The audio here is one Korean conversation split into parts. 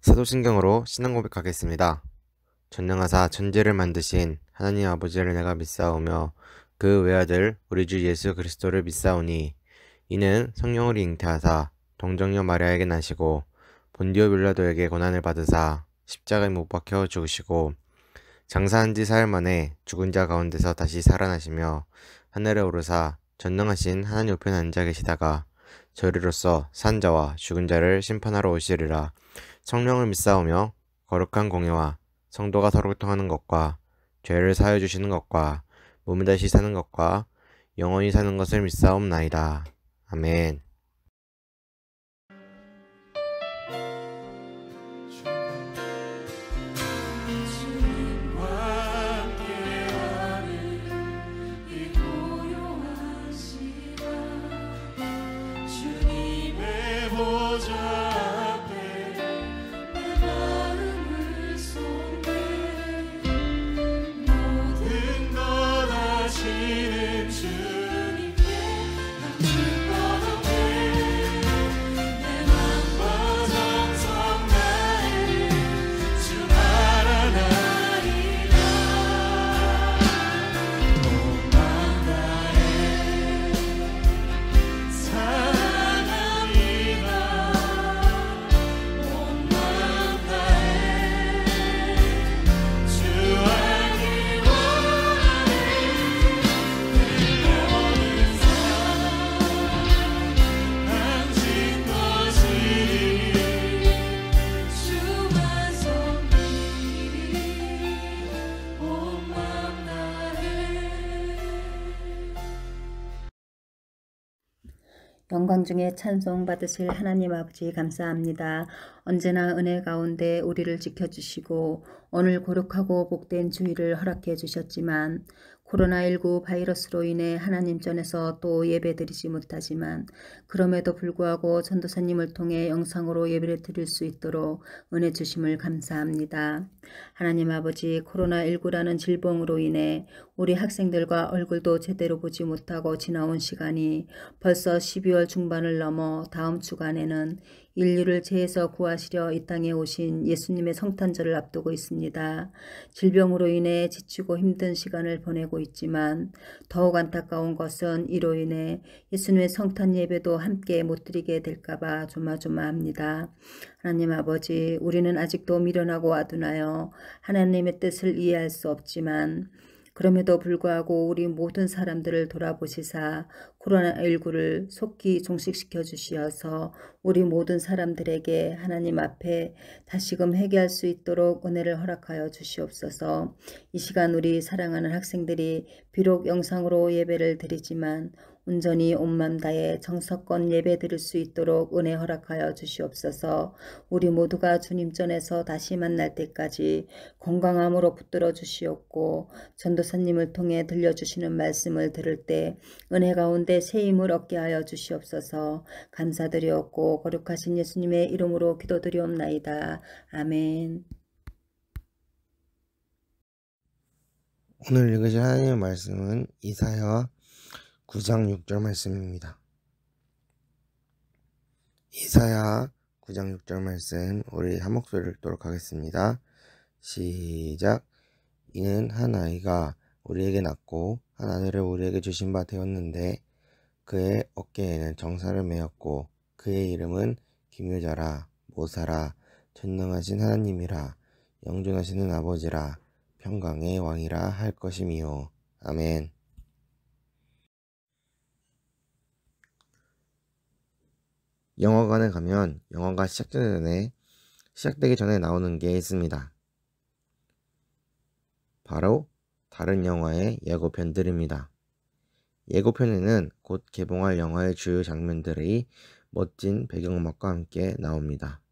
사도신경으로 신앙 고백하겠습니다. 전능하사 천지를 만드신 하나님 아버지를 내가 믿사오며 그 외아들 우리 주 예수 그리스도를 믿사오니 이는 성령을 잉태하사 동정녀 마리아에게 나시고 본디오 빌라도에게 고난을 받으사 십자가에 못 박혀 죽으시고 장사한 지 사흘 만에 죽은 자 가운데서 다시 살아나시며 하늘에 오르사 전능하신 하나님 우편에 앉아 계시다가 저리로서 산 자와 죽은 자를 심판하러 오시리라. 성령을 믿사오며 거룩한 공예와 성도가 서로 교통하는 것과 죄를 사하여 주시는 것과 몸을 다시 사는 것과 영원히 사는 것을 믿사옵나이다. 아멘. 영광 중에 찬송 받으실 하나님 아버지 감사합니다. 언제나 은혜 가운데 우리를 지켜주시고 오늘 거룩하고 복된 주일을 허락해 주셨지만 코로나19 바이러스로 인해 하나님 전에서 또 예배드리지 못하지만 그럼에도 불구하고 전도사님을 통해 영상으로 예배를 드릴 수 있도록 은혜 주심을 감사합니다. 하나님 아버지, 코로나19라는 질병으로 인해 우리 학생들과 얼굴도 제대로 보지 못하고 지나온 시간이 벌써 12월 중반을 넘어 다음 주간에는 인류를 죄에서 구하시려 이 땅에 오신 예수님의 성탄절을 앞두고 있습니다. 질병으로 인해 지치고 힘든 시간을 보내고 있지만 더욱 안타까운 것은 이로 인해 예수님의 성탄 예배도 함께 못 드리게 될까봐 조마조마합니다. 하나님 아버지, 우리는 아직도 미련하고 아둔하여 하나님의 뜻을 이해할 수 없지만 그럼에도 불구하고 우리 모든 사람들을 돌아보시사 코로나19를 속히 종식시켜 주시어서 우리 모든 사람들에게 하나님 앞에 다시금 회개할 수 있도록 은혜를 허락하여 주시옵소서. 이 시간 우리 사랑하는 학생들이 비록 영상으로 예배를 드리지만 온전히 온 맘 다해 정석권 예배 드릴 수 있도록 은혜 허락하여 주시옵소서. 우리 모두가 주님 전에서 다시 만날 때까지 건강함으로 붙들어 주시옵고 전도사님을 통해 들려주시는 말씀을 들을 때 은혜 가운데 새 힘을 얻게 하여 주시옵소서. 감사드리옵고 거룩하신 예수님의 이름으로 기도드리옵나이다. 아멘. 오늘 읽으실 하나님의 말씀은 이사야 9장 6절 말씀입니다. 이사야 9장 6절 말씀 우리 한 목소리를 읽도록 하겠습니다. 시작. 이는 한 아이가 우리에게 낳고 한 아들을 우리에게 주신 바 되었는데 그의 어깨에는 정사를 메었고 그의 이름은 기묘자라 모사라 전능하신 하나님이라 영존하시는 아버지라 평강의 왕이라 할 것이미요. 아멘. 영화관에 가면 영화가 시작되기 전에 나오는 게 있습니다. 바로 다른 영화의 예고편들입니다. 예고편에는 곧 개봉할 영화의 주요 장면들의 멋진 배경음악과 함께 나옵니다.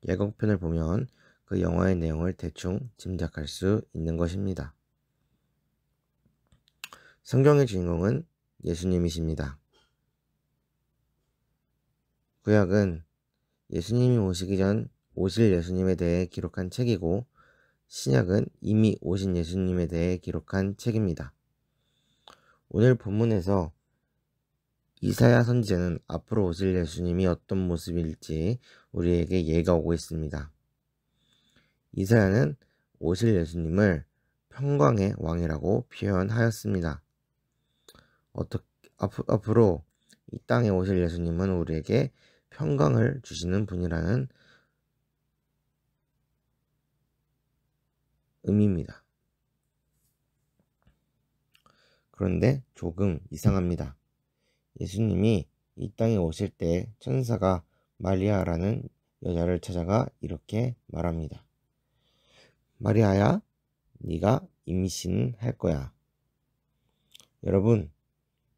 예고편을 보면 그 영화의 내용을 대충 짐작할 수 있는 것입니다. 성경의 주인공은 예수님이십니다. 구약은 예수님이 오시기 전 오실 예수님에 대해 기록한 책이고 신약은 이미 오신 예수님에 대해 기록한 책입니다. 오늘 본문에서 이사야 선지자는 앞으로 오실 예수님이 어떤 모습일지 우리에게 예가 오고 있습니다. 이사야는 오실 예수님을 평강의 왕이라고 표현하였습니다. 앞으로 이 땅에 오실 예수님은 우리에게 평강을 주시는 분이라는 의미입니다. 그런데 조금 이상합니다. 예수님이 이 땅에 오실 때 천사가 마리아라는 여자를 찾아가 이렇게 말합니다. 마리아야, 네가 임신할 거야. 여러분,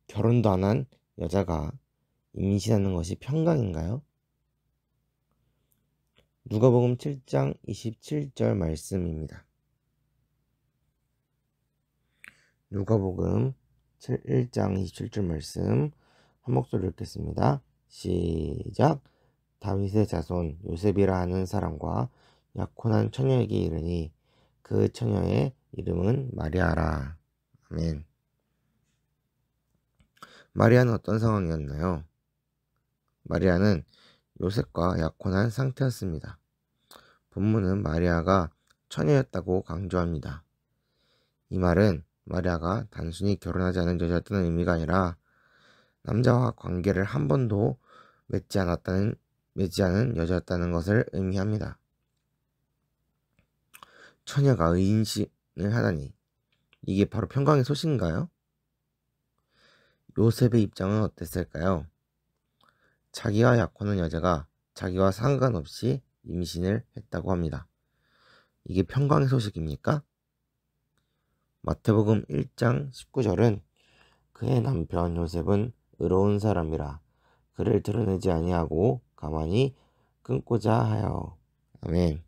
결혼도 안 한 여자가 임신하는 것이 평강인가요? 누가복음 7장 27절 말씀입니다. 누가복음 1장 27절 말씀 한 목소리로 읽겠습니다. 시작. 다윗의 자손 요셉이라 하는 사람과 약혼한 처녀에게 이르니 그 처녀의 이름은 마리아라. 아멘. 마리아는 어떤 상황이었나요? 마리아는 요셉과 약혼한 상태였습니다. 본문은 마리아가 처녀였다고 강조합니다. 이 말은 마리아가 단순히 결혼하지 않은 여자였다는 의미가 아니라 남자와 관계를 한 번도 맺지 않은 여자였다는 것을 의미합니다. 처녀가 의인신을 하다니, 이게 바로 평강의 소식인가요? 요셉의 입장은 어땠을까요? 자기와 약혼한 여자가 자기와 상관없이 임신을 했다고 합니다. 이게 평강의 소식입니까? 마태복음 1장 19절은 그의 남편 요셉은 의로운 사람이라 그를 드러내지 아니하고 가만히 끊고자 하여. 아멘.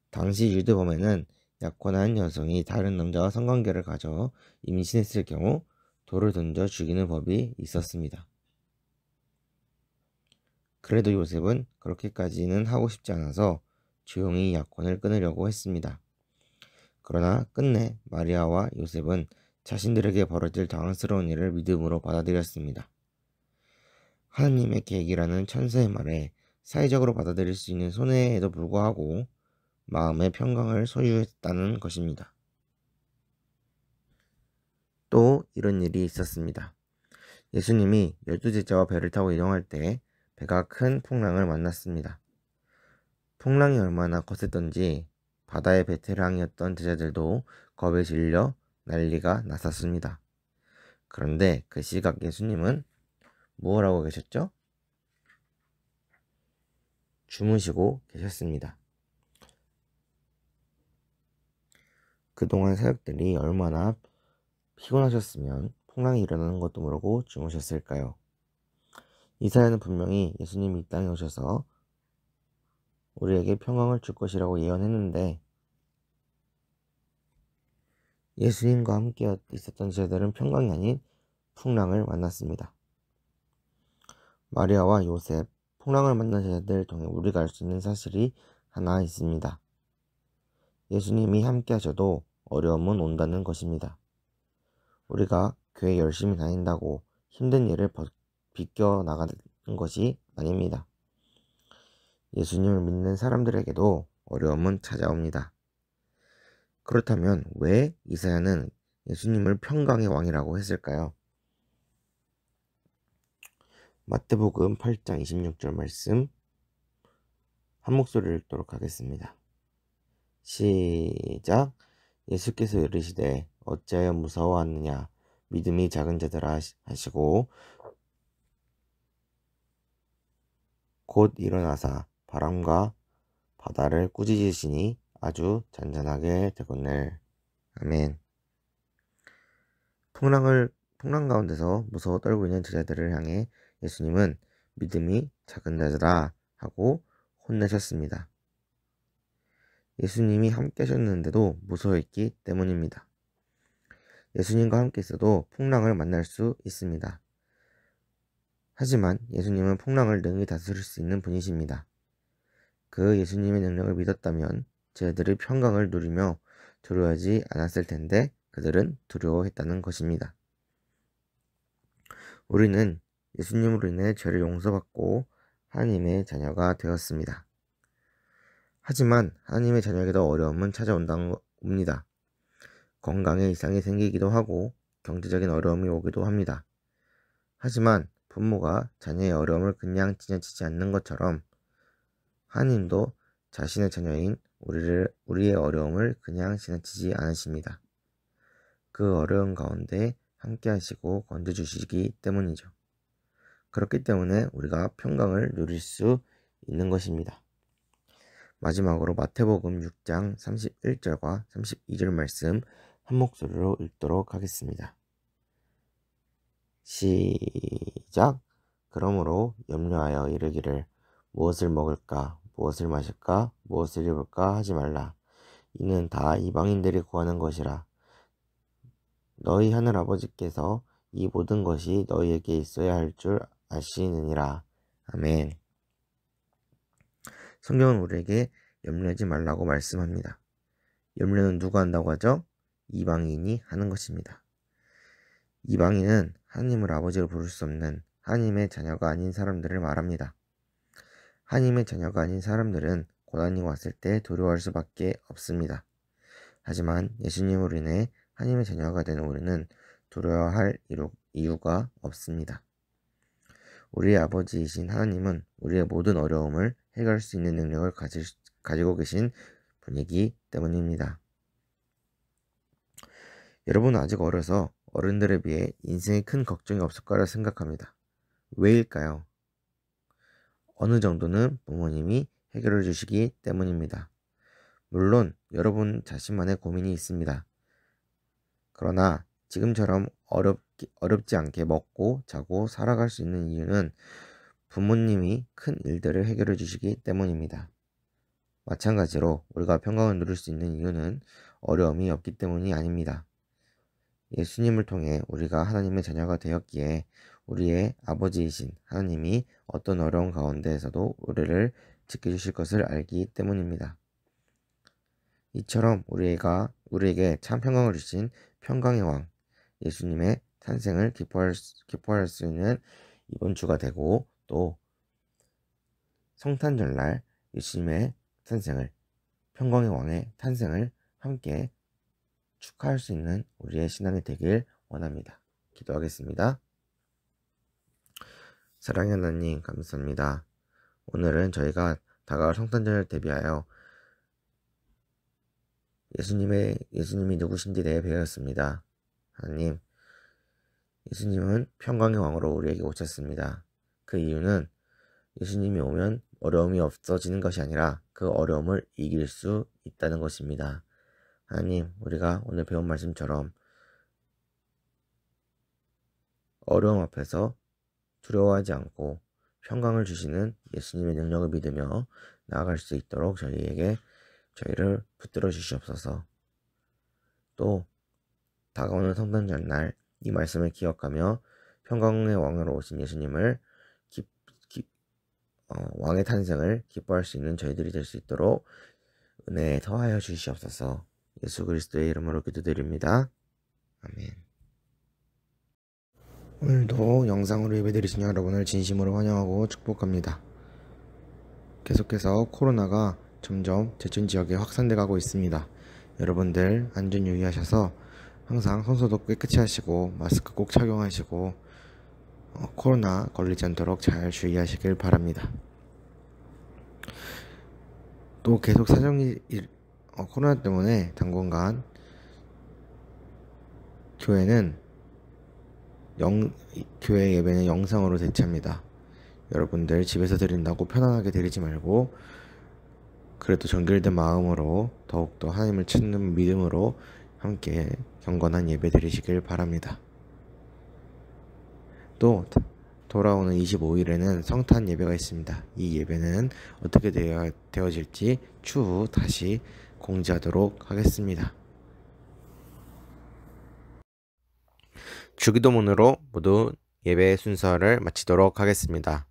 당시 유대범에는 약혼한 여성이 다른 남자와 성관계를 가져 임신했을 경우 돌을 던져 죽이는 법이 있었습니다. 그래도 요셉은 그렇게까지는 하고 싶지 않아서 조용히 약혼을 끊으려고 했습니다. 그러나 끝내 마리아와 요셉은 자신들에게 벌어질 당황스러운 일을 믿음으로 받아들였습니다. 하나님의 계획이라는 천사의 말에 사회적으로 받아들일 수 있는 손해에도 불구하고 마음의 평강을 소유했다는 것입니다. 또 이런 일이 있었습니다. 예수님이 12제자와 배를 타고 이동할 때 배가 큰 풍랑을 만났습니다. 풍랑이 얼마나 거셌던지 바다의 베테랑이었던 제자들도 겁에 질려 난리가 났었습니다. 그런데 그 시각 예수님은 무엇 하고 계셨죠? 주무시고 계셨습니다. 그동안 사역들이 얼마나 피곤하셨으면 풍랑이 일어나는 것도 모르고 주무셨을까요? 이사야는 분명히 예수님이 이 땅에 오셔서 우리에게 평강을 줄 것이라고 예언했는데 예수님과 함께 있었던 제자들은 평강이 아닌 풍랑을 만났습니다. 마리아와 요셉, 풍랑을 만난 제자들을 통해 우리가 알 수 있는 사실이 하나 있습니다. 예수님이 함께 하셔도 어려움은 온다는 것입니다. 우리가 교회 열심히 다닌다고 힘든 일을 비껴 나가는 것이 아닙니다. 예수님을 믿는 사람들에게도 어려움은 찾아옵니다. 그렇다면 왜 이사야는 예수님을 평강의 왕이라고 했을까요? 마태복음 8장 26절 말씀 한 목소리를 읽도록 하겠습니다. 시작. 예수께서 이르시되 어찌하여 무서워하느냐 믿음이 작은 자들아 하시고 곧 일어나사 바람과 바다를 꾸짖으시니 아주 잔잔하게 되거늘. 아멘. 풍랑 가운데서 무서워 떨고 있는 제자들을 향해 예수님은 믿음이 작은 자들아 하고 혼내셨습니다. 예수님이 함께 하셨는데도 무서워했기 때문입니다. 예수님과 함께 있어도 풍랑을 만날 수 있습니다. 하지만 예수님은 풍랑을 능히 다스릴 수 있는 분이십니다. 그 예수님의 능력을 믿었다면 제자들이 평강을 누리며 두려워하지 않았을 텐데 그들은 두려워했다는 것입니다. 우리는 예수님으로 인해 죄를 용서받고 하나님의 자녀가 되었습니다. 하지만 하나님의 자녀에게도 어려움은 찾아옵니다. 건강에 이상이 생기기도 하고 경제적인 어려움이 오기도 합니다. 하지만 부모가 자녀의 어려움을 그냥 지나치지 않는 것처럼 하나님도 자신의 자녀인 우리의 어려움을 그냥 지나치지 않으십니다. 그 어려움 가운데 함께 하시고 건져주시기 때문이죠. 그렇기 때문에 우리가 평강을 누릴 수 있는 것입니다. 마지막으로 마태복음 6장 31절과 32절 말씀 한 목소리로 읽도록 하겠습니다. 시작! 그러므로 염려하여 이르기를 무엇을 먹을까, 무엇을 마실까, 무엇을 입을까 하지 말라. 이는 다 이방인들이 구하는 것이라. 너희 하늘 아버지께서 이 모든 것이 너희에게 있어야 할 줄 아시느니라. 아멘. 성경은 우리에게 염려하지 말라고 말씀합니다. 염려는 누가 한다고 하죠? 이방인이 하는 것입니다. 이방인은 하나님을 아버지로 부를 수 없는 하나님의 자녀가 아닌 사람들을 말합니다. 하나님의 자녀가 아닌 사람들은 고난이 왔을 때 두려워할 수밖에 없습니다. 하지만 예수님으로 인해 하나님의 자녀가 된 우리는 두려워할 이유가 없습니다. 우리의 아버지이신 하나님은 우리의 모든 어려움을 해결할 수 있는 능력을 가지고 계신 분이기 때문입니다. 여러분은 아직 어려서 어른들에 비해 인생에 큰 걱정이 없을 거라 생각합니다. 왜일까요? 어느 정도는 부모님이 해결해 주시기 때문입니다. 물론 여러분 자신만의 고민이 있습니다. 그러나 지금처럼 어렵지 않게 먹고 자고 살아갈 수 있는 이유는 부모님이 큰 일들을 해결해 주시기 때문입니다. 마찬가지로 우리가 평강을 누릴 수 있는 이유는 어려움이 없기 때문이 아닙니다. 예수님을 통해 우리가 하나님의 자녀가 되었기에 우리의 아버지이신 하나님이 어떤 어려운 가운데에서도 우리를 지켜주실 것을 알기 때문입니다. 이처럼 우리에게 참 평강을 주신 평강의 왕 예수님의 탄생을 기뻐할 수 있는 이번 주가 되고, 또 성탄절날 예수님의 탄생을, 평강의 왕의 탄생을 함께 축하할 수 있는 우리의 신앙이 되길 원합니다. 기도하겠습니다. 사랑의 하나님, 감사합니다. 오늘은 저희가 다가올 성탄절을 대비하여 예수님이 누구신지 대해 배웠습니다. 하나님, 예수님은 평강의 왕으로 우리에게 오셨습니다. 그 이유는 예수님이 오면 어려움이 없어지는 것이 아니라 그 어려움을 이길 수 있다는 것입니다. 하나님, 우리가 오늘 배운 말씀처럼 어려움 앞에서 두려워하지 않고 평강을 주시는 예수님의 능력을 믿으며 나아갈 수 있도록 저희를 붙들어 주시옵소서. 또 다가오는 성탄절날 이 말씀을 기억하며 평강의 왕으로 오신 예수님을 왕의 탄생을 기뻐할 수 있는 저희들이 될 수 있도록 은혜에 더하여 주시옵소서. 예수 그리스도의 이름으로 기도드립니다. 아멘. 오늘도 영상으로 예배드리신 여러분을 진심으로 환영하고 축복합니다. 계속해서 코로나가 점점 제천 지역에 확산돼 가고 있습니다. 여러분들 안전 유의하셔서 항상 손소독 깨끗이 하시고 마스크 꼭 착용하시고 코로나 걸리지 않도록 잘 주의하시길 바랍니다. 또 계속 사정이 코로나 때문에 당분간 교회 예배는 영상으로 대체합니다. 여러분들 집에서 드린다고 편안하게 드리지 말고 그래도 정결된 마음으로 더욱더 하나님을 찾는 믿음으로 함께 경건한 예배 드리시길 바랍니다. 또 돌아오는 25일에는 성탄 예배가 있습니다. 이 예배는 어떻게 되어질지 추후 다시 공지하도록 하겠습니다. 주기도문으로 모두 예배 순서를 마치도록 하겠습니다.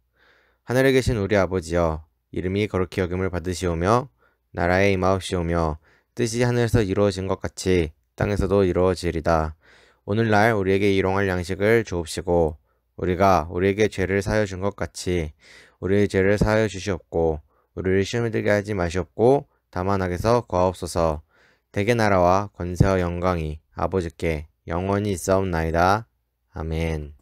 하늘에 계신 우리 아버지여, 이름이 거룩히 여김을 받으시오며 나라에 임하옵시오며 뜻이 하늘에서 이루어진 것 같이 땅에서도 이루어지리다. 오늘날 우리에게 일용할 양식을 주옵시고 우리가 우리에게 죄를 사하여 준 것 같이 우리의 죄를 사하여 주시옵고 우리를 시험에 들게 하지 마시옵고 다만 악에서 구하옵소서. 대개 나라와 권세와 영광이 아버지께 영원히 있사옵나이다. 아멘.